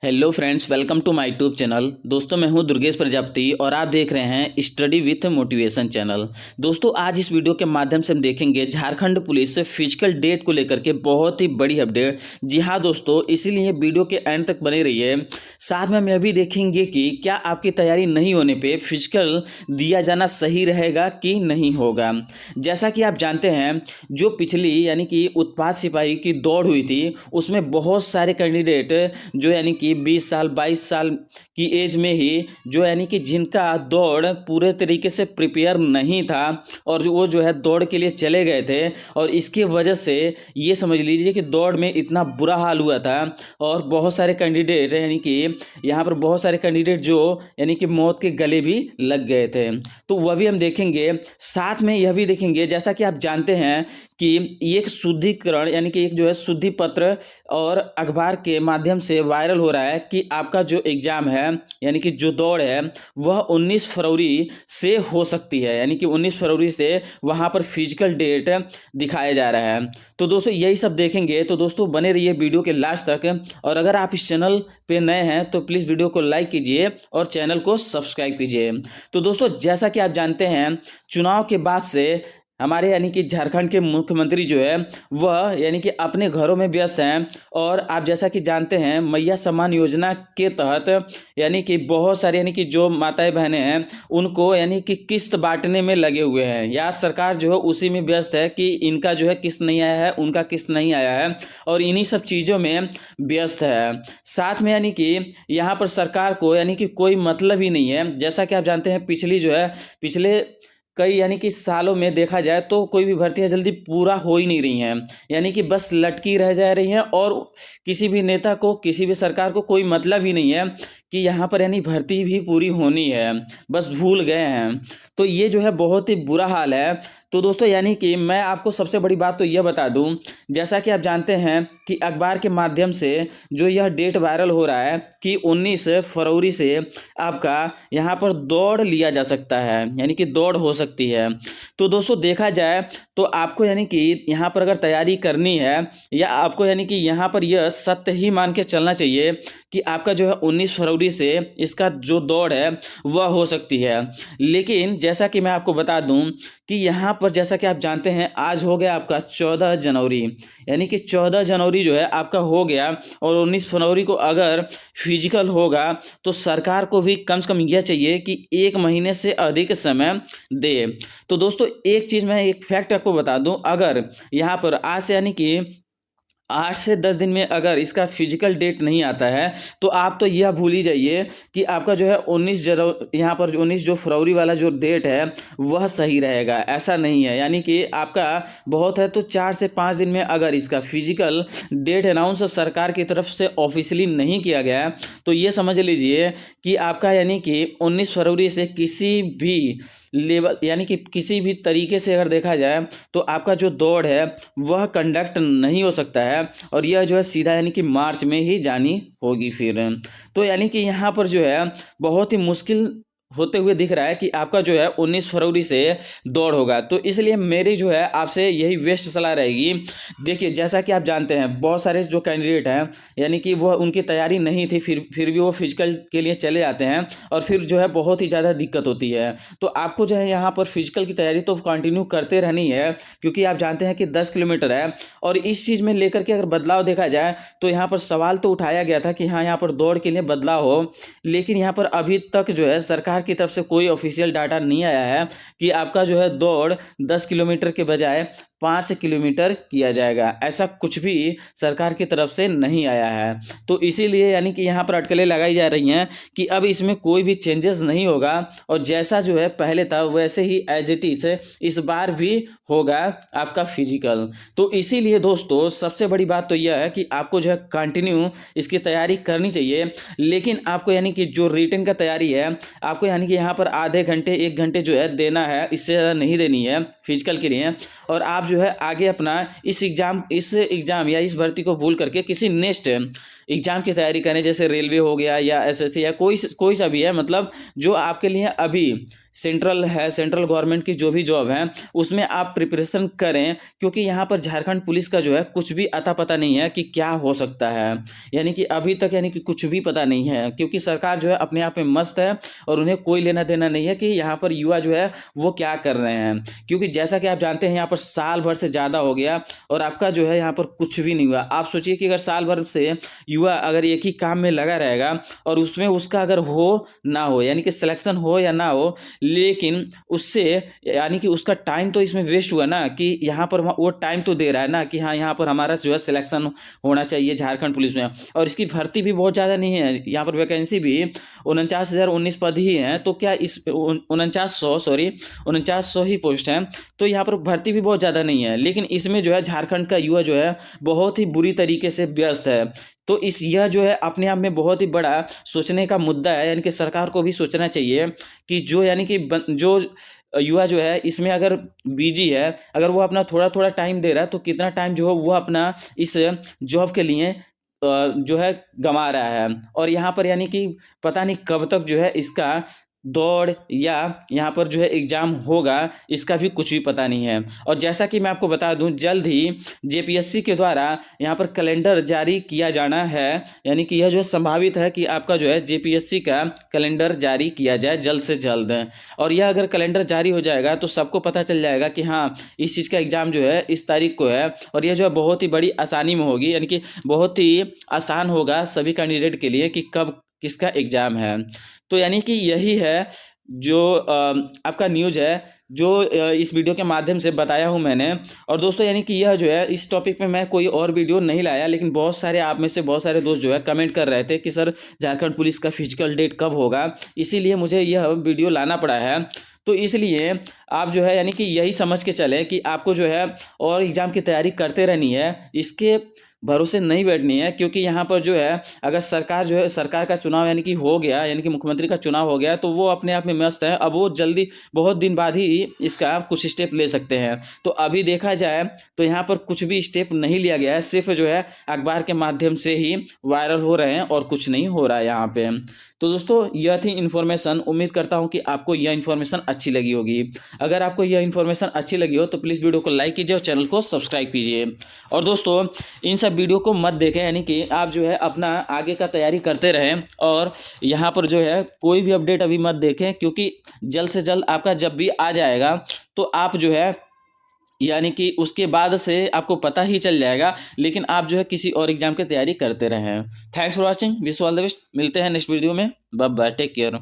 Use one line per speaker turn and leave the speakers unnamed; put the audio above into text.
Hello friends, welcome to my YouTube channel. दोस्तों, मैं हूं दुर्गेश प्रजापति और आप देख रहे हैं स्टडी विथ मोटिवेशन चैनल। दोस्तों, आज इस वीडियो के माध्यम से हम देखेंगे झारखंड पुलिस से फिजिकल डेट को लेकर के बहुत ही बड़ी अपडेट। जी हां दोस्तों, इसीलिए वीडियो के एंड तक बने रहिए। साथ में हम यह भी देखेंगे कि क्या आपकी तैयारी नहीं होने पर फिजिकल दिया जाना सही रहेगा कि नहीं होगा। जैसा कि आप जानते हैं, जो पिछली यानी कि उत्पाद सिपाही की दौड़ हुई थी, उसमें बहुत सारे कैंडिडेट जो यानी कि 20 साल 22 साल की एज में ही जो यानी कि जिनका दौड़ पूरे तरीके से प्रिपेयर नहीं था और वो जो है दौड़ के लिए चले गए थे, और इसकी वजह से ये समझ लीजिए कि दौड़ में इतना बुरा हाल हुआ था और बहुत सारे कैंडिडेट यानी कि यहाँ पर बहुत सारे कैंडिडेट जो यानी कि मौत के गले भी लग गए थे। तो वह भी हम देखेंगे। साथ में यह भी देखेंगे, जैसा कि आप जानते हैं कि एक शुद्धिकरण यानी कि एक जो है शुद्धि पत्र और अखबार के माध्यम से वायरल हो रहा है कि आपका जो एग्ज़ाम है यानी कि जो दौड़ है वह 19 फरवरी से हो सकती है, यानी कि 19 फरवरी से वहाँ पर फिजिकल डेट दिखाया जा रहा है। तो दोस्तों, यही सब देखेंगे। तो दोस्तों, बने रहिए वीडियो के लास्ट तक, और अगर आप इस चैनल पे नए हैं तो प्लीज़ वीडियो को लाइक कीजिए और चैनल को सब्सक्राइब कीजिए। तो दोस्तों, जैसा कि आप जानते हैं, चुनाव के बाद से हमारे यानी कि झारखंड के मुख्यमंत्री जो है वह यानी कि अपने घरों में व्यस्त हैं, और आप जैसा कि जानते हैं मैया सम्मान योजना के तहत यानी कि बहुत सारे यानी कि जो माताएं बहनें हैं उनको यानी कि किस्त बांटने में लगे हुए हैं। या सरकार जो है उसी में व्यस्त है कि इनका जो है किस्त नहीं आया है, उनका किस्त नहीं आया है, और इन्हीं सब चीज़ों में व्यस्त है। साथ में यानी कि यहाँ पर सरकार को यानी कि कोई मतलब ही नहीं है। जैसा कि आप जानते हैं, पिछले कई यानी कि सालों में देखा जाए तो कोई भी भर्तियां जल्दी पूरा हो ही नहीं रही हैं, यानी कि बस लटकी रह जा रही हैं, और किसी भी नेता को, किसी भी सरकार को कोई मतलब ही नहीं है कि यहाँ पर यानी भर्ती भी पूरी होनी है, बस भूल गए हैं। तो ये जो है बहुत ही बुरा हाल है। तो दोस्तों, यानी कि मैं आपको सबसे बड़ी बात तो यह बता दूं, जैसा कि आप जानते हैं कि अखबार के माध्यम से जो यह डेट वायरल हो रहा है कि 19 फरवरी से आपका यहाँ पर दौड़ लिया जा सकता है, यानी कि दौड़ हो सकती है। तो दोस्तों, देखा जाए तो आपको यानी कि यहाँ पर अगर तैयारी करनी है, या आपको यानी कि यहाँ पर यह सत्य ही मान के चलना चाहिए कि आपका जो है 19 फरवरी से इसका जो दौड़ है वह हो सकती है। लेकिन जैसा कि मैं आपको बता दूं कि यहाँ पर जैसा कि आप जानते हैं, आज हो गया आपका 14 जनवरी, यानी कि 14 जनवरी जो है आपका हो गया, और 19 फरवरी को अगर फिजिकल होगा तो सरकार को भी कम से कम यह चाहिए कि 1 महीने से अधिक समय दे। तो दोस्तों, एक चीज़ मैं एक फैक्ट आपको बता दूं, अगर यहाँ पर आज से यानी कि 8 से 10 दिन में अगर इसका फिजिकल डेट नहीं आता है तो आप तो यह भूल ही जाइए कि आपका जो है 19 जनवरी, यहाँ पर 19 जो फरवरी वाला जो डेट है वह सही रहेगा। ऐसा नहीं है, यानी कि आपका बहुत है तो 4 से 5 दिन में अगर इसका फिजिकल डेट अनाउंस सरकार की तरफ से ऑफिशियली नहीं किया गया तो ये समझ लीजिए कि आपका यानी कि 19 फरवरी से किसी भी लेवल यानी कि किसी भी तरीके से अगर देखा जाए तो आपका जो दौड़ है वह कंडक्ट नहीं हो सकता है, और यह जो है सीधा यानी कि मार्च में ही जानी होगी फिर। तो यानी कि यहाँ पर जो है बहुत ही मुश्किल होते हुए दिख रहा है कि आपका जो है 19 फरवरी से दौड़ होगा। तो इसलिए मेरी जो है आपसे यही बेस्ट सलाह रहेगी। देखिए, जैसा कि आप जानते हैं बहुत सारे जो कैंडिडेट हैं यानी कि वह उनकी तैयारी नहीं थी, फिर भी वो फिजिकल के लिए चले जाते हैं, और फिर जो है बहुत ही ज़्यादा दिक्कत होती है। तो आपको जो है यहाँ पर फिजिकल की तैयारी तो कंटिन्यू करते रहनी है, क्योंकि आप जानते हैं कि 10 किलोमीटर है, और इस चीज़ में लेकर के अगर बदलाव देखा जाए तो यहाँ पर सवाल तो उठाया गया था कि हाँ, यहाँ पर दौड़ के लिए बदलाव हो, लेकिन यहाँ पर अभी तक जो है सरकार की तरफ से कोई ऑफिशियल डाटा नहीं आया है कि आपका जो है दौड़ 10 किलोमीटर के बजाय 5 किलोमीटर किया जाएगा। ऐसा कुछ भी सरकार की तरफ से नहीं आया है। तो इसीलिए यानी कि यहाँ पर अटकलें लगाई जा रही हैं कि अब इसमें कोई भी चेंजेस नहीं होगा, और जैसा जो है पहले था वैसे ही एज इट इज इस बार भी होगा आपका फिजिकल। तो इसीलिए दोस्तों, सबसे बड़ी बात तो यह है कि आपको जो है कंटिन्यू इसकी तैयारी करनी चाहिए, लेकिन आपको यानी कि जो रिटन का तैयारी है आपको यानी कि यहाँ पर आधे घंटे 1 घंटे जो है देना है, इससे ज़्यादा नहीं देनी है फिजिकल के लिए। और आप जो है आगे अपना इस एग्ज़ाम या इस भर्ती को भूल करके किसी नेक्स्ट एग्ज़ाम की तैयारी करें, जैसे रेलवे हो गया या एसएससी या कोई सा भी है, मतलब जो आपके लिए अभी सेंट्रल है, सेंट्रल गवर्नमेंट की जो भी जॉब है उसमें आप प्रिपरेशन करें, क्योंकि यहाँ पर झारखंड पुलिस का जो है कुछ भी अता पता नहीं है कि क्या हो सकता है। यानी कि अभी तक यानी कि कुछ भी पता नहीं है, क्योंकि सरकार जो है अपने आप में मस्त है और उन्हें कोई लेना देना नहीं है कि यहाँ पर युवा जो है वो क्या कर रहे हैं। क्योंकि जैसा कि आप जानते हैं यहाँ पर साल भर से ज़्यादा हो गया और आपका जो है यहाँ पर कुछ भी नहीं हुआ। आप सोचिए कि अगर साल भर से युवा अगर एक ही काम में लगा रहेगा और उसमें उसका अगर हो ना हो, यानी कि सिलेक्शन हो या ना हो, लेकिन उससे यानी कि उसका टाइम तो इसमें वेस्ट हुआ ना, कि यहाँ पर वो टाइम तो दे रहा है ना कि हाँ यहाँ पर हमारा जो है सिलेक्शन होना चाहिए झारखंड पुलिस में, और इसकी भर्ती भी बहुत ज़्यादा नहीं है। यहाँ पर वैकेंसी भी 49,019 पद ही हैं, तो क्या इस 4900 ही पोस्ट हैं, तो यहाँ पर भर्ती भी बहुत ज़्यादा नहीं है। लेकिन इसमें जो है झारखंड का युवा जो है बहुत ही बुरी तरीके से व्यस्त है। तो यह जो है अपने आप में बहुत ही बड़ा सोचने का मुद्दा है, यानी कि सरकार को भी सोचना चाहिए कि जो यानी कि जो युवा जो है इसमें अगर बिजी है, अगर वो अपना थोड़ा थोड़ा टाइम दे रहा है, तो कितना टाइम जो है वो अपना इस जॉब के लिए जो है गंवा रहा है। और यहाँ पर यानी कि पता नहीं कब तक जो है इसका दौड़ या यहाँ पर जो है एग्ज़ाम होगा, इसका भी कुछ भी पता नहीं है। और जैसा कि मैं आपको बता दूं, जल्द ही जेपीएससी के द्वारा यहाँ पर कैलेंडर जारी किया जाना है, यानी कि यह जो है संभावित है कि आपका जो है जेपीएससी का कैलेंडर जारी किया जाए जल्द से जल्द। और यह अगर कैलेंडर जारी हो जाएगा तो सबको पता चल जाएगा कि हाँ इस चीज़ का एग्ज़ाम जो है इस तारीख को है, और यह जो है बहुत ही बड़ी आसानी में होगी, यानी कि बहुत ही आसान होगा सभी कैंडिडेट के लिए कि कब किसका एग्ज़ाम है। तो यानी कि यही है जो आपका न्यूज़ है, जो इस वीडियो के माध्यम से बताया हूँ मैंने। और दोस्तों यानी कि यह जो है इस टॉपिक पे मैं कोई और वीडियो नहीं लाया, लेकिन बहुत सारे आप में से बहुत सारे दोस्त जो है कमेंट कर रहे थे कि सर झारखंड पुलिस का फिजिकल डेट कब होगा, इसीलिए मुझे यह वीडियो लाना पड़ा है। तो इसलिए आप जो है यानी कि यही समझ के चलें कि आपको जो है और एग्ज़ाम की तैयारी करते रहनी है, इसके भरोसे नहीं बैठनी है। क्योंकि यहाँ पर जो है अगर सरकार जो है, सरकार का चुनाव यानी कि हो गया, यानी कि मुख्यमंत्री का चुनाव हो गया, तो वो अपने आप में मस्त है। अब वो जल्दी बहुत दिन बाद ही इसका कुछ स्टेप ले सकते हैं। तो अभी देखा जाए तो यहाँ पर कुछ भी स्टेप नहीं लिया गया है, सिर्फ जो है अखबार के माध्यम से ही वायरल हो रहे हैं और कुछ नहीं हो रहा है यहाँ पे। तो दोस्तों यह थी इन्फॉर्मेशन। उम्मीद करता हूँ कि आपको यह इन्फॉर्मेशन अच्छी लगी होगी। अगर आपको यह इन्फॉर्मेशन अच्छी लगी हो तो प्लीज़ वीडियो को लाइक कीजिए और चैनल को सब्सक्राइब कीजिए। और दोस्तों इन सब वीडियो को मत देखें, यानी कि आप जो है अपना आगे का तैयारी करते रहें, और यहाँ पर जो है कोई भी अपडेट अभी मत देखें, क्योंकि जल्द से जल्द आपका जब भी आ जाएगा तो आप जो है यानी कि उसके बाद से आपको पता ही चल जाएगा। लेकिन आप जो है किसी और एग्जाम की तैयारी करते रहें। Thanks for watching, wish all the best. मिलते हैं नेक्स्ट वीडियो में। Bye bye, take care.